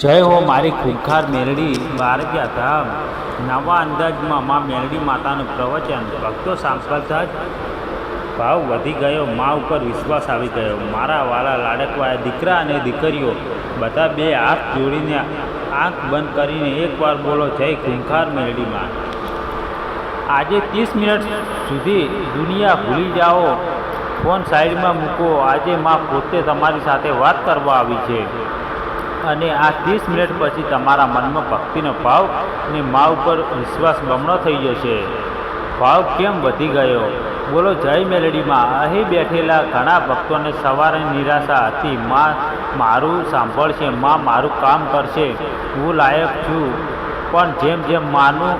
જય હો મારી ખૂંખાર મેલડી બારગ્યા ધામ નવા અંદાજમાં મા મેલડી માતાનું પ્રવચન ભક્તો સાંભળતા જ ભાવ વધી ગયો, મા ઉપર વિશ્વાસ આવી ગયો। મારા વાલા લાડકવાયા દીકરા અને દીકરીઓ બધા બે હાથ જોડીને આંખ બંધ કરીને એકવાર બોલો, જય ખૂંખાર મેલડી માં। આજે 30 મિનિટ સુધી દુનિયા ભૂલી જાઓ, ફોન સાઈડમાં મૂકો। આજે મા પોતે તમારી સાથે વાત કરવા આવી છે અને આ 30 મિનિટ પછી તમારા મનમાં ભક્તિનો ભાવ અને મા ઉપર વિશ્વાસ બમણો થઈ જશે। ભાવ કેમ વધી ગયો? બોલો જય મેલડીમાં। અહીં બેઠેલા ઘણા ભક્તોને સવારે નિરાશા હતી, મા મારું સાંભળશે, મા મારું કામ કરશે, હું લાયક છું। પણ જેમ જેમ માનું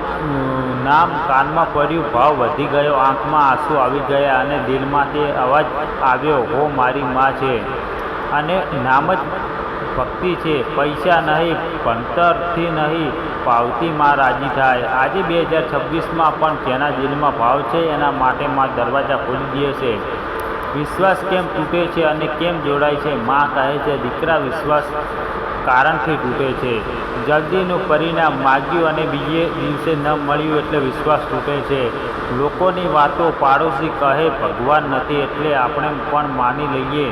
નામ કાનમાં પડ્યું, ભાવ વધી ગયો, આંખમાં આંસુ આવી ગયા અને દિલમાં તે અવાજ આવ્યો, હો મારી મા છે અને નામ જ ભક્તિ છે। પૈસા નહીં, ભણતરથી નહીં, ભાવથી માં રાજી થાય। આજે 2026માં પણ જેના દિલમાં ભાવ છે એના માટે માં દરવાજા ખોલી દે છે। વિશ્વાસ કેમ તૂટે છે અને કેમ જોડાય છે? માં કહે છે, દીકરા વિશ્વાસ કારણથી તૂટે છે। જલ્દીનું પરિણામ માગ્યું અને બીજે દિવસે ન મળ્યું એટલે વિશ્વાસ તૂટે છે। લોકોની વાતો, પાડોશી કહે ભગવાન નથી એટલે આપણે પણ માની લઈએ।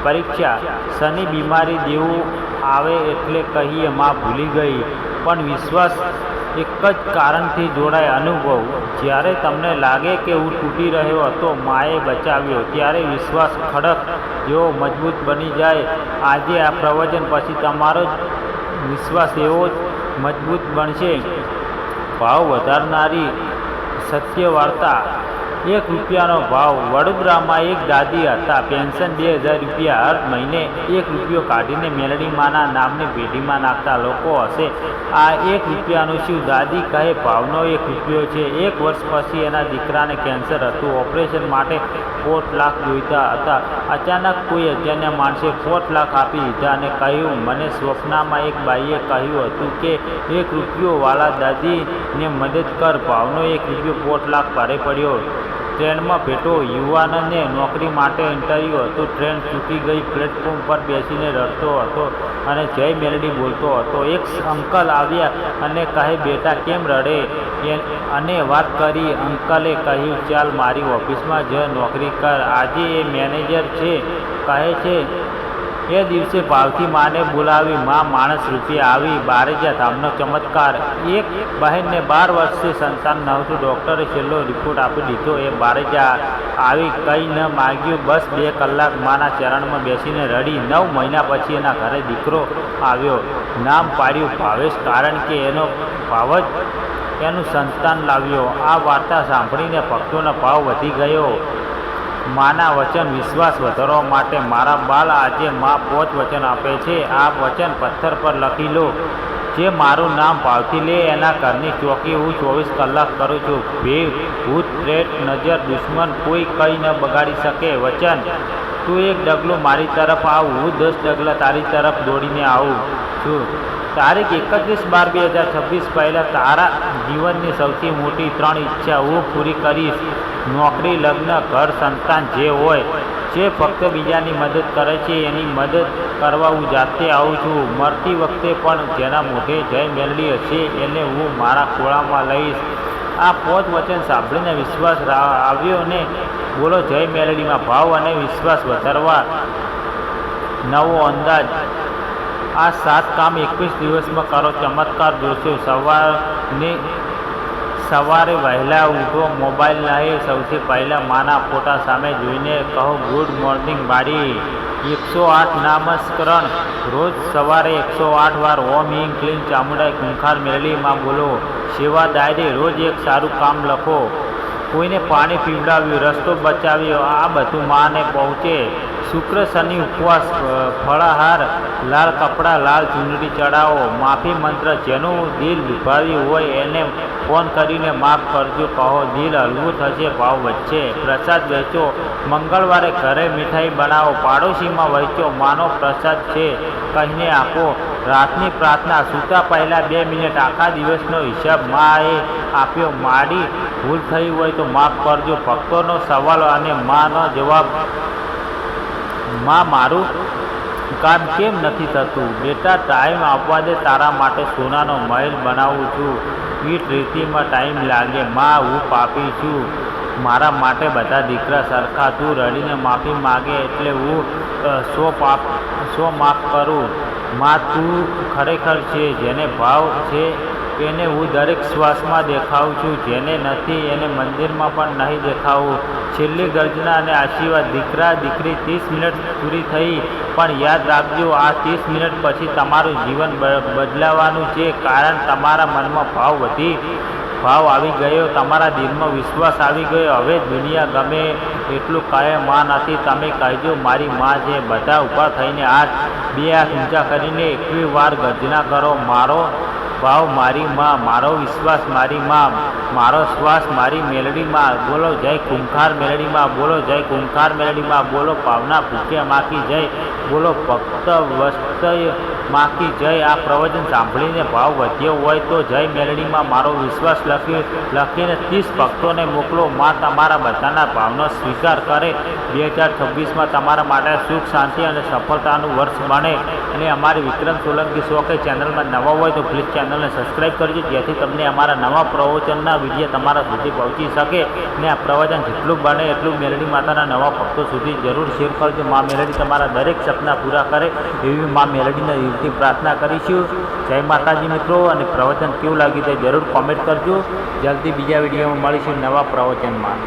પરીક્ષા, શનિ બીમારી દેવું આવે એટલે કહીએ માં ભૂલી ગઈ, પણ વિશ્વાસ એક જ કારણથી જોડાય, અનુભવ। જ્યારે તમને લાગે કે હું તૂટી રહ્યો હતો, માએ બચાવ્યો, ત્યારે વિશ્વાસ ખડક જેવો મજબૂત બની જાય। આજે આ પ્રવચન પછી તમારો વિશ્વાસ એવો જ મજબૂત બનશે। ભાવ વધારનારી સત્ય વાર્તા। 1 રૂપિયાનો ભાવ। વડોદરામાં એક દાદી હતા, પેન્શન 2000 રૂપિયા, હર મહિને 1 રૂપિયો કાઢીને મેલડી માના નામની પેઢીમાં નાખતા। લોકો હશે, આ 1 રૂપિયાનું શું? દાદી કહે, ભાવનો 1 રૂપિયો છે। 1 વર્ષ પછી એના દીકરાને કેન્સર હતું, ઓપરેશન માટે 4 લાખ જોઈતા હતા। અચાનક કોઈ અજાણ્યા માણસે 4 લાખ આપી દીધા અને કહ્યું, મને સ્વપ્નમાં એક બાઈએ કહ્યું હતું કે 1 રૂપિયો વાલા દાદીને મદદ કર। ભાવનો 1 રૂપિયો 4 લાખ ભારે પડ્યો। ટ્રેનમાં બેઠો યુવાનને નોકરી માટે ઇન્ટરવ્યૂ હતું, ટ્રેન ચૂકી ગઈ, પ્લેટફોર્મ પર બેસીને રડતો હતો અને જય મેલડી બોલતો હતો। એક અંકલ આવ્યા અને કહે, બેટા કેમ રડે? અને વાત કરી। અંકલે કહ્યું, ચાલ મારી ઓફિસમાં જ નોકરી કર, આજે એ મેનેજર છે। કહે છે, એ દિવસે ભાવથી માને બોલાવી, માં માણસ રૂપે આવી। બારગ્યા ધામનો ચમત્કાર। એક બહેનને 12 વર્ષે સંતાન નહોતું, ડૉક્ટરે છેલ્લો રિપોર્ટ આપી દીધો। એ બારગ્યા આવી, કંઈ ન માગ્યું, બસ 2 કલાક માના ચરણમાં બેસીને રડી। 9 મહિના પછી એના ઘરે દીકરો આવ્યો, નામ પાડ્યું ભાવેશ, કારણ કે એનો ભાવ જ એનું સંતાન લાવ્યો। આ વાર્તા સાંભળીને ભક્તોનો ભાવ વધી ગયો। માના વચન વિશ્વાસ વધારવા માટે। મારા બાલ, આજે માં 5 વચન આપે છે, આ વચન પથ્થર પર લખી લો। જે મારું નામ ભાવથી લે એના ઘરની ચોકી હું 24 કલાક કરું છું। ભૂત, પ્રેત, નજર, દુશ્મન કોઈ કંઈ ન બગાડી શકે। વચન, તું 1 ડગલું મારી તરફ આવ, હું 10 ડગલા તારી તરફ દોડીને આવું છું। તારીખ 31/12/2026 પહેલાં તારા જીવનની સૌથી મોટી 3 ઈચ્છા હું પૂરી કરીશ। નોકરી, લગ્ન, ઘર, સંતાન જે હોય। જે ફક્ત બીજાની મદદ કરે છે એની મદદ કરવા હું જાતે આવું છું। મરતી વખતે પણ જેના મોઢે જય મેલડી હશે એને હું મારા ખોળામાં લઈશ। આ 5 વચન સાંભળીને વિશ્વાસ આવ્યો ને? બોલો જય મેલડીમાં। ભાવ અને વિશ્વાસ વધારવા નવો અંદાજ। આ 7 કામ 21 દિવસમાં કરો, ચમત્કાર જોશો। સવારે વહેલા ઉઠો, મોબાઈલ નહીં, સૌથી પહેલાં માના ફોટા સામે જોઈને કહો, ગુડ મોર્નિંગ બાડી। 108 નામસ્કરણ। રોજ સવારે 108 વાર ઓમ હિંગ ક્લીમ ચામુંડાઈ ખૂંખાર મેલડી માં બોલો। સેવા ડાયરી। રોજ એક સારું કામ લખો, કોઈને પાણી પીવડાવ્યું, રસ્તો બચાવ્યો, આ બધું માને પહોંચે। શુક્ર શનિ ઉપવાસ, ફળાહાર, લાલ કપડાં, લાલ ચૂંદડી ચડાવો। માફી મંત્ર, જેનું દિલ દુભાવ્યું હોય એને ફોન કરીને માફ કરજો કહો, દિલ હલવું થશે, ભાવ વધશે। પ્રસાદ વહેંચો, મંગળવારે ઘરે મીઠાઈ બનાવો, પાડોશીમાં વહેંચો, માનો પ્રસાદ છે કહીને આપો। રાતની પ્રાર્થના, સૂતા પહેલાં 2 મિનિટ આખા દિવસનો હિસાબ માએ આપ્યો, મારી ભૂલ થઈ હોય તો માફ કરજો। ભક્તોનો સવાલ અને માનો જવાબ। માં મારું કામ કેમ નથી થતું? બેટા ટાઈમ આપવા દે, તારા માટે સોનાનો મહેલ બનાવું છું. ઈટ રેતીમાં ટાઈમ લાગે. માં હું પાપી છું, મારા માટે બધા દીકરા સરખા. તું રડીને માફી માગે એટલે હું સો માફ કરું. માં તું ખરેખર છે, જેને ભાવ છે એને હું દરેક શ્વાસમાં દેખાઉં છું. જેને નથી એને મંદિરમાં પણ નહીં દેખાવું. છેલ્લી ગર્જના અને આશીર્વાદ. દીકરા દીકરી 30 મિનિટ પૂરી થઈ, પણ યાદ રાખજો આ 30 મિનિટ પછી તમારું જીવન બદલાવાનું છે. કારણ તમારા મનમાં ભાવ આવી ગયો, તમારા દિલમાં વિશ્વાસ આવી ગયો. હવે દુનિયા ગમે એટલું કહે માં નથી, તમે કહેજો મારી માં છે. બધા ઊભા થઈને હાથ ઊંચા કરીને 21 વાર ગર્જના કરો. મારો ભાવ મારી માં, મારો વિશ્વાસ મારી માં, મારો શ્વાસ મારી મેલડી માં. બોલો જય ખૂંખાર મેલડી માં, બોલો જય ખૂંખાર મેલડી માં, બોલો પાવના ભૂખ્યા માકી જય, બોલો ભક્ત વસ્તય માકી જય. આ પ્રવચન સાંભળીને ભાવ વધ્યો હોય તો જય મેલડી માં મારો વિશ્વાસ લખીને 30 ભક્તોને મોકલો. માં તમારા બધાના ભાવનો સ્વીકાર કરે. 2026માં તમારા માટે સુખ શાંતિ અને સફળતાનું વર્ષ બને. અને અમારી વિક્રમ સોલંકી શો કે ચેનલમાં નવા હોય તો પ્લીઝ ચેનલને સબસ્ક્રાઈબ કરજો, જેથી તમને અમારા નવા પ્રવચનના વિડીયો તમારા સુધી પહોંચી શકે. અને આ પ્રવચન જેટલું બને એટલું મેલડી માતાના નવા ભક્તો સુધી જરૂર શેર કરજો. મા મેલડી તમારા દરેક સપના પૂરા કરે એવી મા મેલડીના દિલથી પ્રાર્થના કરીશું. જય માતાજી મિત્રો. અને પ્રવચન કેવું લાગ્યું તે જરૂર કોમેન્ટ કરજો. જલ્દી બીજા વિડીયોમાં મળીશું નવા પ્રવચનમાં.